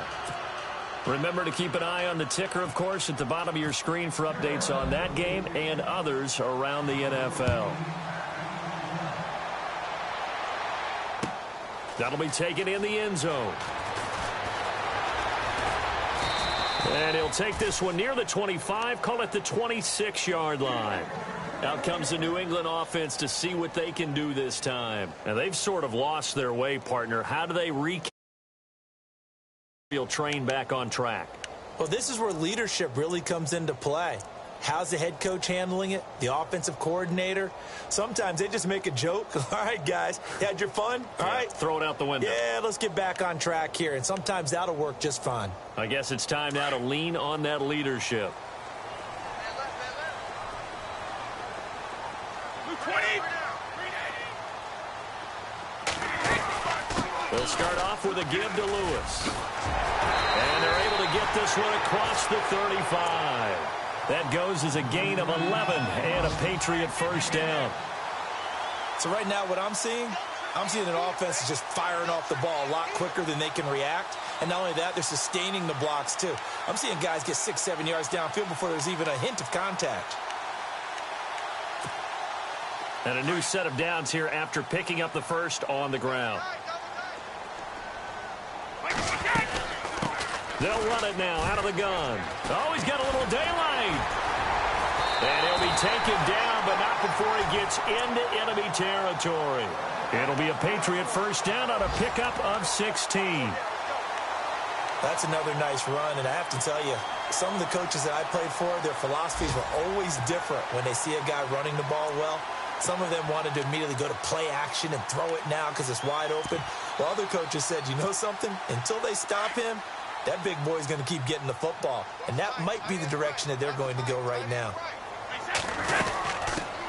Remember to keep an eye on the ticker, of course, at the bottom of your screen for updates on that game and others around the NFL. That'll be taken in the end zone. And he'll take this one near the 25, call it the 26-yard line. Out comes the New England offense to see what they can do this time. Now, they've sort of lost their way, partner. How do they train back on track? Well, this is where leadership really comes into play. How's the head coach handling it? The offensive coordinator? Sometimes they just make a joke. All right, guys, you had your fun? All right. Throw it out the window. Yeah, let's get back on track here. And sometimes that'll work just fine. I guess it's time now to lean on that leadership. They'll start off with a give to Lewis. And they're able to get this one across the 35. That goes as a gain of 11 and a Patriot first down. So right now what I'm seeing an offense is just firing off the ball a lot quicker than they can react. And not only that, they're sustaining the blocks too. I'm seeing guys get 6-7 yards downfield before there's even a hint of contact. And a new set of downs here after picking up the first on the ground. They'll run it now out of the gun. Oh, he's got a little daylight. And he'll be taken down, but not before he gets into enemy territory. It'll be a Patriot first down on a pickup of 16. That's another nice run, and I have to tell you, some of the coaches that I played for, their philosophies were always different when they see a guy running the ball well. Some of them wanted to immediately go to play action and throw it now because it's wide open. While other coaches said, you know something? Until they stop him, that big boy's going to keep getting the football. And that might be the direction that they're going to go right now.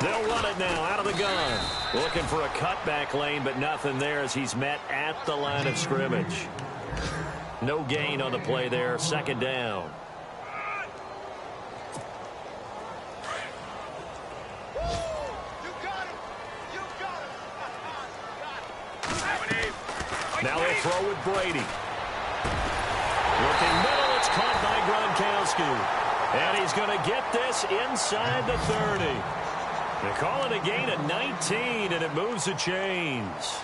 They'll run it now out of the gun. Looking for a cutback lane, but nothing there as he's met at the line of scrimmage. No gain on the play there. 2nd down. Now they'll throw with Brady. Looking middle, it's caught by Gronkowski. And he's going to get this inside the 30. They call it a gain of 19, and it moves the chains.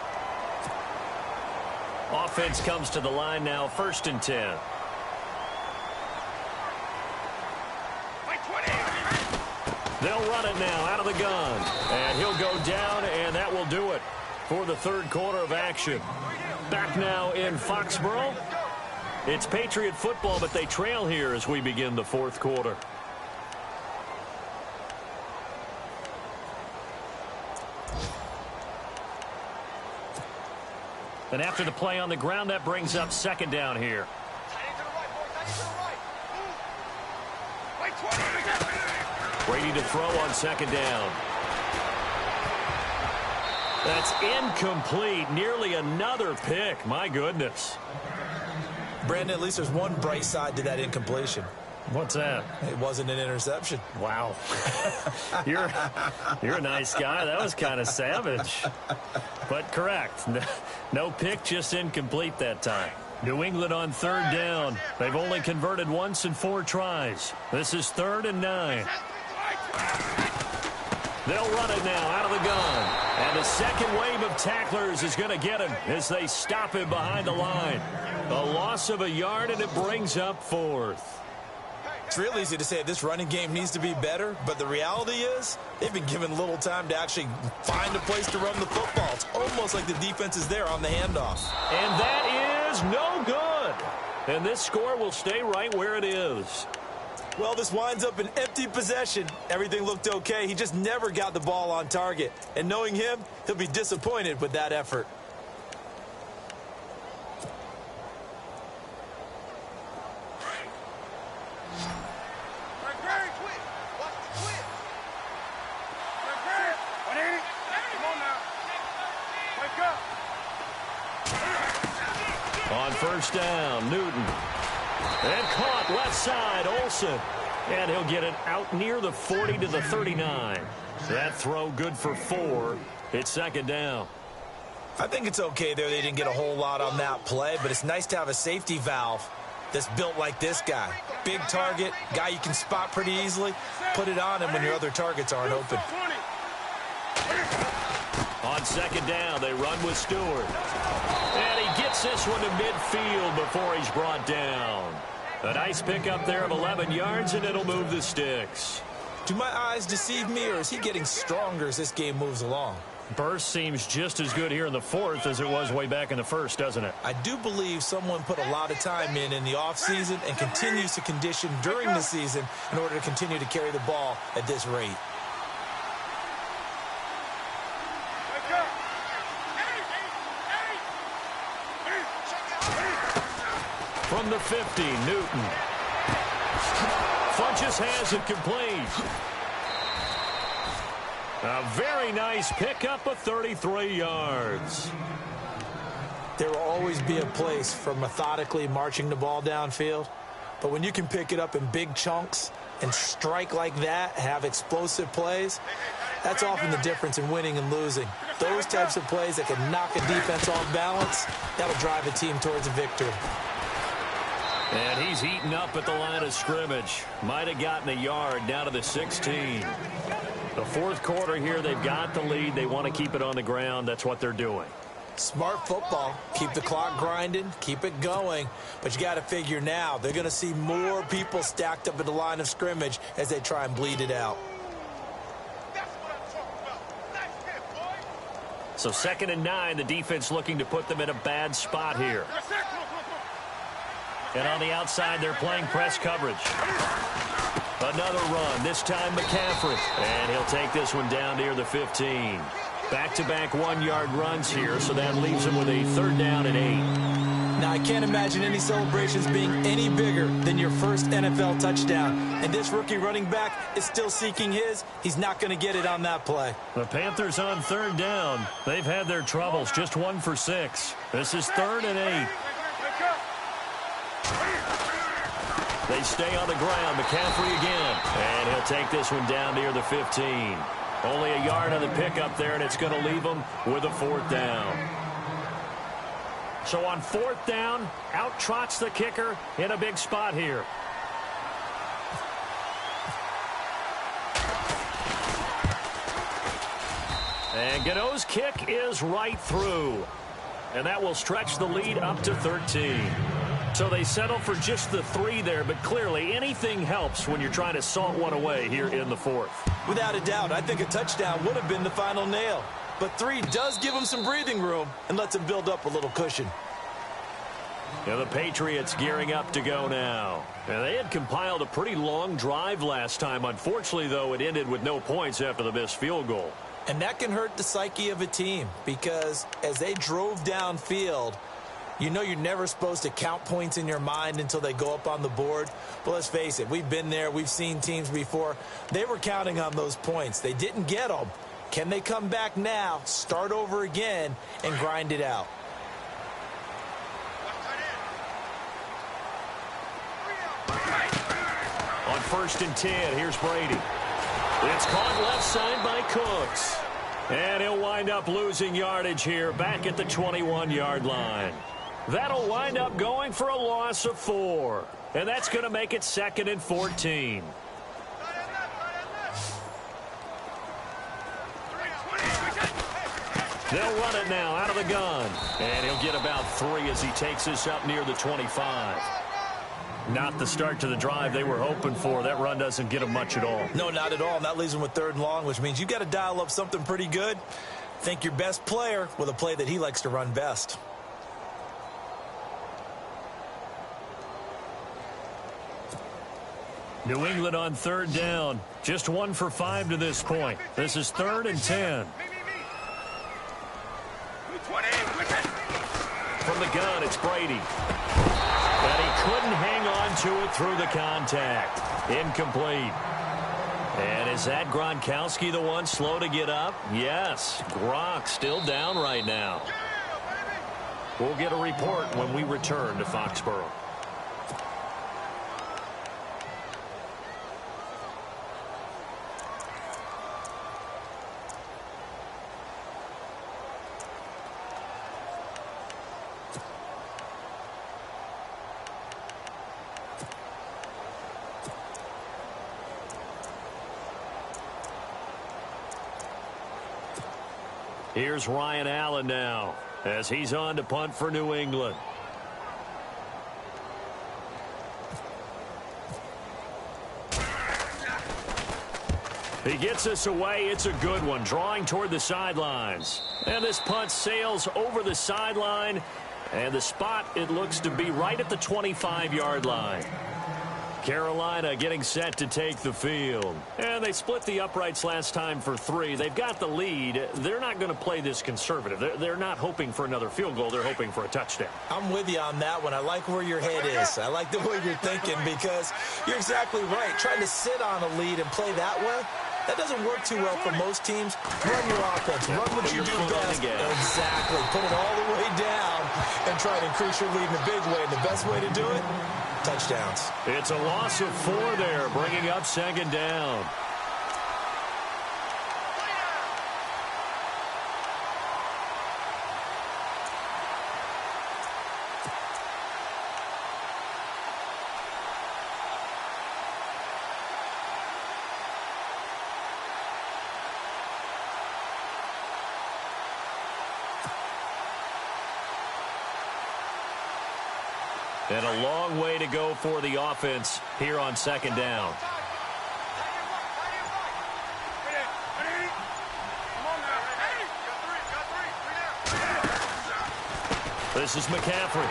Offense comes to the line now, 1st and 10. They'll run it now out of the gun. And he'll go down, and that will do it for the 3rd quarter of action. Back now in Foxborough. It's Patriot football, but they trail here as we begin the 4th quarter. And after the play on the ground, that brings up 2nd down here. Brady to throw on 2nd down. That's incomplete. Nearly another pick. My goodness. Brandon, at least there's one bright side to that incompletion. What's that? It wasn't an interception. Wow. You're a nice guy. That was kind of savage. But correct. No pick, just incomplete that time. New England on 3rd down. They've only converted once in 4 tries. This is 3rd and 9. They'll run it now out of the gun. And the second wave of tacklers is going to get him as they stop him behind the line. A loss of a yard, and it brings up 4th. It's real easy to say this running game needs to be better, but the reality is they've been given little time to actually find a place to run the football. It's almost like the defense is there on the handoff. And that is no good. And this score will stay right where it is. Well, this winds up an empty possession. Everything looked okay. He just never got the ball on target. And knowing him, he'll be disappointed with that effort. On first down, Newton. And caught left side, Olsen. And he'll get it out near the 40 to the 39. That throw good for 4. It's second down. I think it's okay there. They didn't get a whole lot on that play, but it's nice to have a safety valve that's built like this guy. Big target, guy you can spot pretty easily. Put it on him when your other targets aren't open. On second down, they run with Stewart. And he gets this one to midfield before he's brought down. A nice pickup there of 11 yards, and it'll move the sticks. Do my eyes deceive me, or is he getting stronger as this game moves along? Burst seems just as good here in the fourth as it was way back in the first, doesn't it? I do believe someone put a lot of time in the offseason and continues to condition during the season in order to continue to carry the ball at this rate. From the 50, Newton. Funches has it complete. A very nice pickup of 33 yards. There will always be a place for methodically marching the ball downfield. But when you can pick it up in big chunks and strike like that, have explosive plays, that's often the difference in winning and losing. Those types of plays that can knock a defense off balance, that'll drive a team towards a victory. And he's eaten up at the line of scrimmage. Might have gotten a yard down to the 16. The fourth quarter here, they've got the lead. They want to keep it on the ground. That's what they're doing. Smart football. Keep the clock grinding. Keep it going. But you got to figure now, they're going to see more people stacked up at the line of scrimmage as they try and bleed it out. So 2nd and 9, the defense looking to put them in a bad spot here. And on the outside, they're playing press coverage. Another run, this time McCaffrey. And he'll take this one down near the 15. Back-to-back 1-yard runs here, so that leaves him with a 3rd down and 8. Now, I can't imagine any celebrations being any bigger than your first NFL touchdown. And this rookie running back is still seeking his. He's not going to get it on that play. The Panthers on 3rd down. They've had their troubles, just 1 for 6. This is 3rd and 8. They stay on the ground. McCaffrey again. And he'll take this one down near the 15. Only a yard on the pickup there, and it's going to leave him with a 4th down. So on 4th down, out trots the kicker in a big spot here. And Gano's kick is right through. And that will stretch the lead up to 13. So they settle for just the 3 there, but clearly anything helps when you're trying to salt one away here in the 4th. Without a doubt, I think a touchdown would have been the final nail. But 3 does give them some breathing room and lets them build up a little cushion. And the Patriots gearing up to go now. And they had compiled a pretty long drive last time. Unfortunately, though, it ended with no points after the missed field goal. And that can hurt the psyche of a team because as they drove downfield, you know you're never supposed to count points in your mind until they go up on the board. But let's face it, we've been there. We've seen teams before. They were counting on those points. They didn't get them. Can they come back now, start over again, and grind it out? On 1st and 10, here's Brady. It's caught left side by Cooks. And he'll wind up losing yardage here back at the 21-yard line. That'll wind up going for a loss of 4. And that's going to make it 2nd and 14. They'll run it now out of the gun. And he'll get about 3 as he takes this up near the 25. Not the start to the drive they were hoping for. That run doesn't get them much at all. No, not at all. And that leaves them with 3rd and long, which means you got to dial up something pretty good. Think your best player with a play that he likes to run best. New England on 3rd down. Just 1 for 5 to this point. This is 3rd and 10. From the gun, it's Brady. But he couldn't hang on to it through the contact. Incomplete. And is that Gronkowski the one slow to get up? Yes. Gronk still down right now. We'll get a report when we return to Foxborough. Here's Ryan Allen now as he's on to punt for New England. He gets us away. It's a good one, drawing toward the sidelines. And this punt sails over the sideline. And the spot, it looks to be right at the 25-yard line. Carolina getting set to take the field. And they split the uprights last time for 3. They've got the lead. They're not going to play this conservative. They're not hoping for another field goal. They're hoping for a touchdown. I'm with you on that one. I like where your head is. I like the way you're thinking because you're exactly right. Trying to sit on a lead and play that way, that doesn't work too well for most teams. Run your offense. Run what you do best. Exactly. Put it all the way down and try to increase your lead in a big way. And the best way to do it, touchdowns. It's a loss of 4 there, bringing up 2nd down. And a long way to go for the offense here on 2nd down. This is McCaffrey.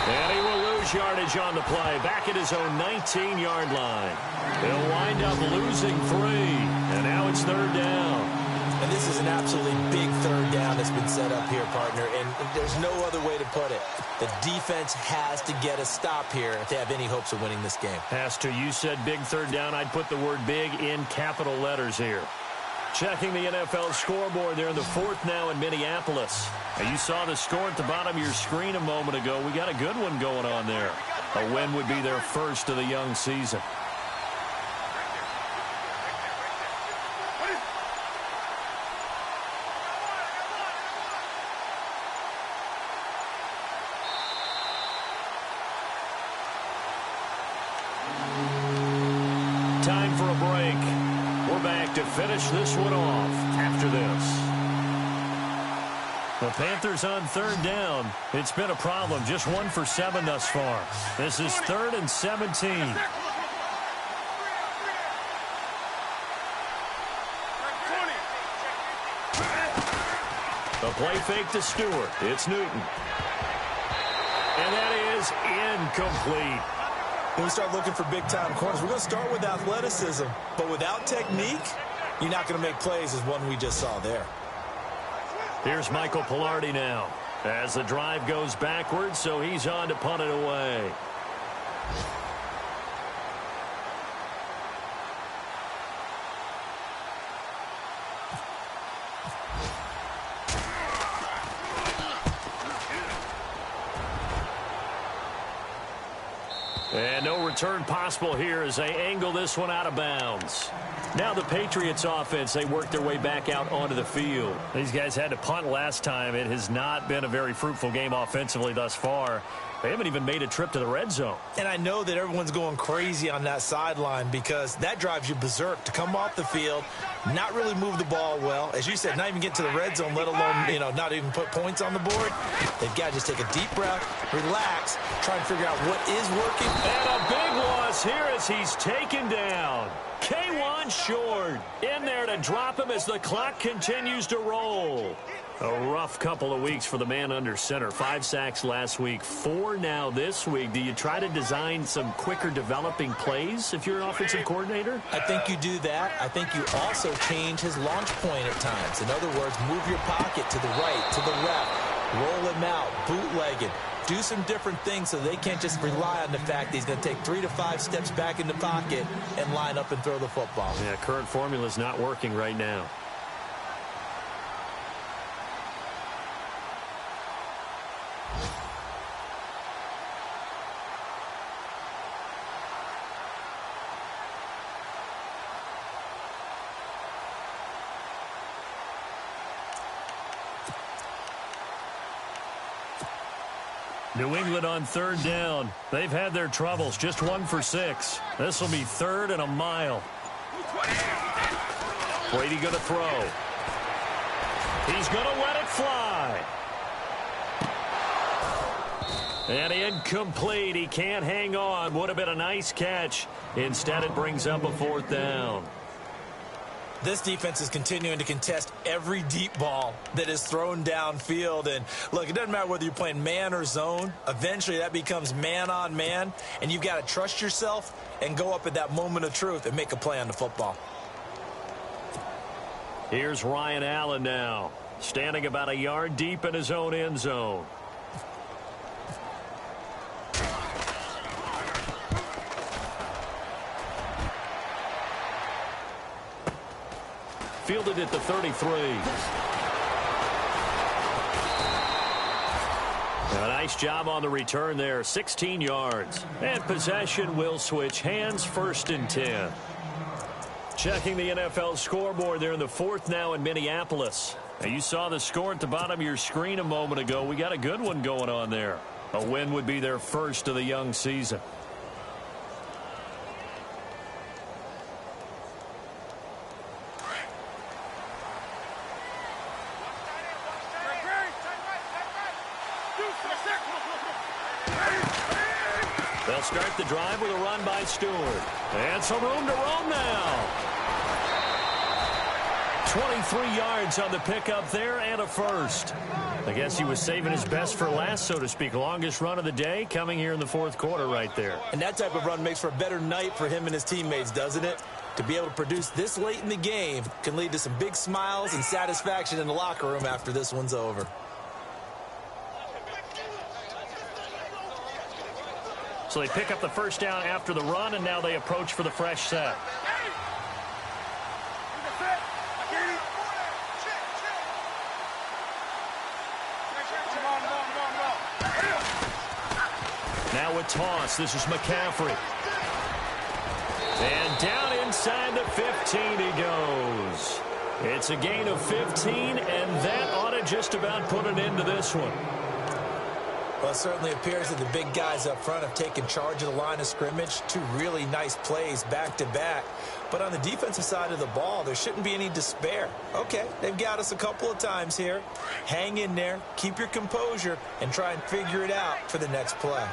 And he will lose yardage on the play. Back at his own 19-yard line. They'll wind up losing 3. And now it's 3rd down. And this is an absolutely big 3rd down that's been set up here, partner. And there's no other way to put it. The defense has to get a stop here if they have any hopes of winning this game. Has to. You said big 3rd down. I'd put the word big in capital letters here. Checking the NFL scoreboard there in the 4th now in Minneapolis. Now you saw the score at the bottom of your screen a moment ago. We got a good one going on there. A win would be their first of the young season. Time for a break. We're back to finish this one off after this. The Panthers on 3rd down. It's been a problem. Just 1 for 7 thus far. This is 3rd and 17. The play fake to Stewart. It's Newton. And that is incomplete. When we start looking for big-time corners, we're going to start with athleticism. But without technique, you're not going to make plays as one we just saw there. Here's Michael Pilardi now as the drive goes backwards, so he's on to punt it away. And no return possible here as they angle this one out of bounds. Now the Patriots offense, they work their way back out onto the field. These guys had to punt last time. It has not been a very fruitful game offensively thus far. They haven't even made a trip to the red zone. And I know that everyone's going crazy on that sideline because that drives you berserk to come off the field, not really move the ball well. As you said, not even get to the red zone, let alone, not even put points on the board. They've got to just take a deep breath, relax, try and figure out what is working. And a big loss here as he's taken down. K1 Short in there to drop him as the clock continues to roll. A rough couple of weeks for the man under center. 5 sacks last week, 4 now this week. Do you try to design some quicker developing plays if you're an offensive coordinator? I think you do that. I think you also change his launch point at times. In other words, move your pocket to the right, to the left, roll him out, bootleg it. Do some different things so they can't just rely on the fact that he's going to take 3 to 5 steps back in the pocket and line up and throw the football. Yeah, current formula is not working right now. New England on 3rd down. They've had their troubles. Just 1 for 6. This will be 3rd and a mile. Brady going to throw. He's going to let it fly. And incomplete. He can't hang on. Would have been a nice catch. Instead, it brings up a 4th down. This defense is continuing to contest every deep ball that is thrown downfield. And, look, it doesn't matter whether you're playing man or zone. Eventually, that becomes man on man. And you've got to trust yourself and go up at that moment of truth and make a play on the football. Here's Ryan Allen now, standing about a yard deep in his own end zone. Fielded at the 33. A nice job on the return there. 16 yards. And possession will switch hands, 1st and 10. Checking the NFL scoreboard there in the 4th now in Minneapolis. Now you saw the score at the bottom of your screen a moment ago. We got a good one going on there. A win would be their first of the young season. They'll start the drive with a run by Stewart. And some room to roam now. 23 yards on the pickup there and a 1st. I guess he was saving his best for last, so to speak. Longest run of the day coming here in the 4th quarter right there. And that type of run makes for a better night for him and his teammates, doesn't it? To be able to produce this late in the game can lead to some big smiles and satisfaction in the locker room after this one's over. So they pick up the 1st down after the run, and now they approach for the fresh set. Now a toss. This is McCaffrey. And down inside the 15 he goes. It's a gain of 15, and that ought to just about put an end to this one. Well, it certainly appears that the big guys up front have taken charge of the line of scrimmage. 2 really nice plays back-to-back. But on the defensive side of the ball, there shouldn't be any despair. Okay, they've got us a couple of times here. Hang in there, keep your composure, and try and figure it out for the next play.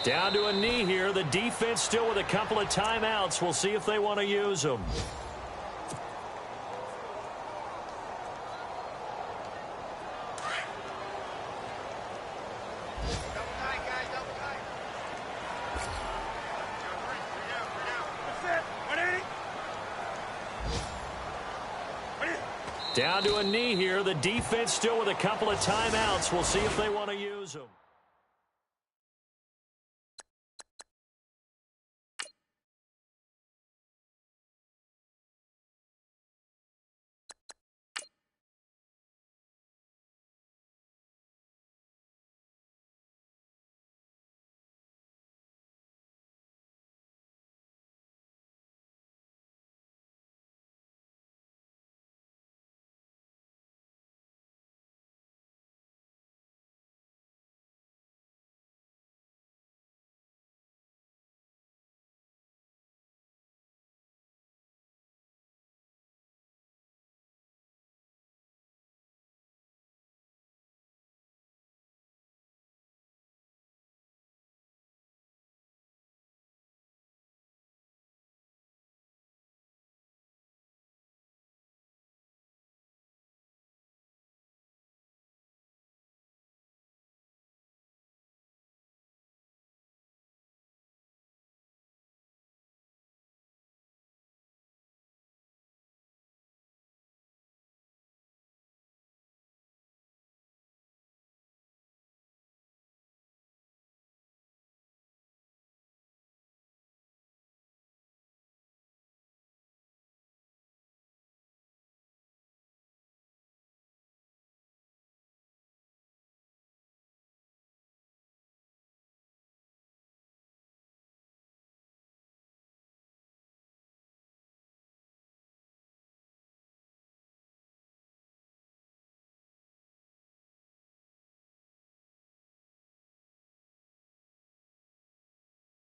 Down to a knee here. The defense still with a couple of timeouts. We'll see if they want to use them. Down to a knee here. The defense still with a couple of timeouts. We'll see if they want to use them.